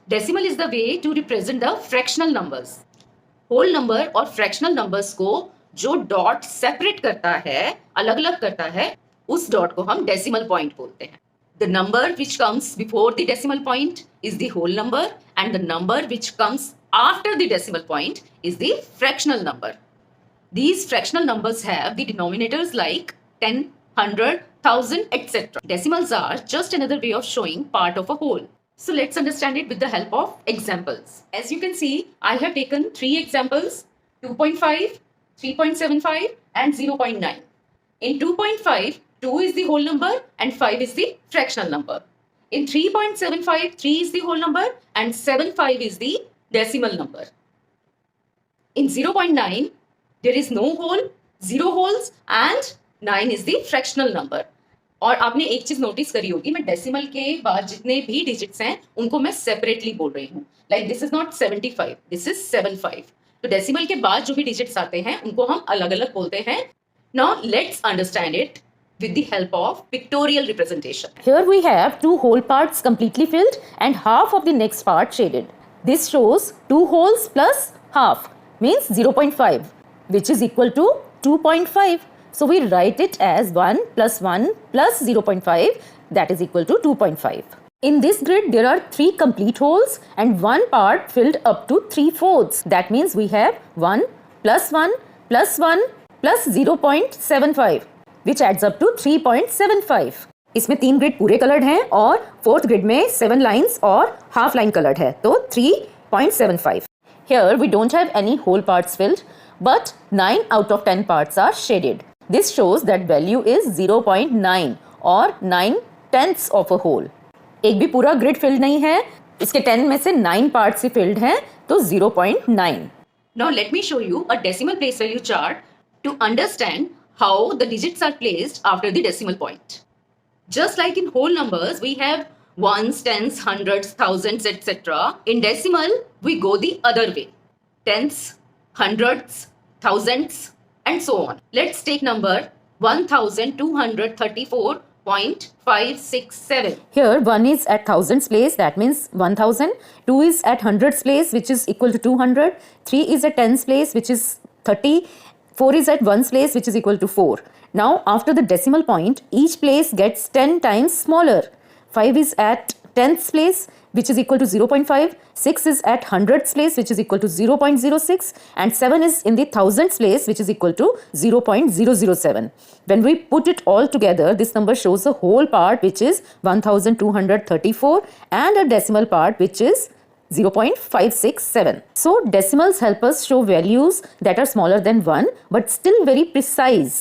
Decimal is the way to represent the fractional numbers. Whole number और fractional numbers को जो dot separate करता है, अलग अलग करता है, उस dot को हम decimal point बोलते हैं. The number which comes before the decimal point is the whole number, and the number which comes after the decimal point is the fractional number. These fractional numbers have the denominators like 10, 100, 1000, etc. Decimals are just another way of showing part of a whole. So let's understand it with the help of examples. As you can see, I have taken 3 examples: 2.5, 3.75 and 0.9. In 2.5, 2 is the whole number and 5 is the fractional number. In 3.75, 3 is the whole number and 75 is the decimal number. In 0.9, there is no whole, 0 wholes and 9 is the fractional number. और आपने एक चीज notice करी होगी, मैं decimal के बाद जितने भी डिजिट्स हैं उनको मैं सेपरेटली बोल रही हूँ. Like this is not 75, this is 75. तो डेसिमल के बाद जो भी डिजिट्स आते हैं उनको हम अलग अलग बोलते हैं. Now let's understand it with the help of pictorial representation. Here we have 2 whole parts completely filled and half of the next part shaded. This shows 2 wholes plus half means 0.5, which is equal to 2.5. So we write it as 1 plus 0.5, that is equal to 2.5. In this grid there are 3 complete holes and 1 part filled up to 3/4. That means we have 1 plus 1 plus 1 plus 0.75. which adds up to 3.75. इसमें 3 grid पूरे coloured हैं और 4th grid में 7 lines और half line coloured है, तो 3.75. Here we don't have any whole parts filled, but 9 out of 10 parts are shaded. This shows that value is 0.9 or 9/10 of a whole. एक भी पूरा ग्रिड फिल्ड नहीं है, इसके 10 में से 9 पार्ट्स ही फिल्ड हैं, तो 0.9. Now let me show you a decimal place value chart to understand how the digits are placed after the decimal point. Just like in whole numbers, we have ones, tens, hundreds, thousands, etc. In decimal, we go the other way. Tens, hundreds, thousands, and so on. Let's take number 1234.567. Here 1 is at thousands place, that means 1000. 2 is at hundreds place, which is equal to 200. 3 is at tens place, which is 30. 4 is at ones place, which is equal to 4. Now after the decimal point, each place gets 10 times smaller. 5 is at tenths place, which is equal to 0.5. 6 is at hundreds place, which is equal to 0.06. And 7 is in the thousands place, which is equal to 0.007. When we put it all together, this number shows a whole part which is 1234 and a decimal part which is 0.567. So decimals help us show values that are smaller than 1 but still very precise.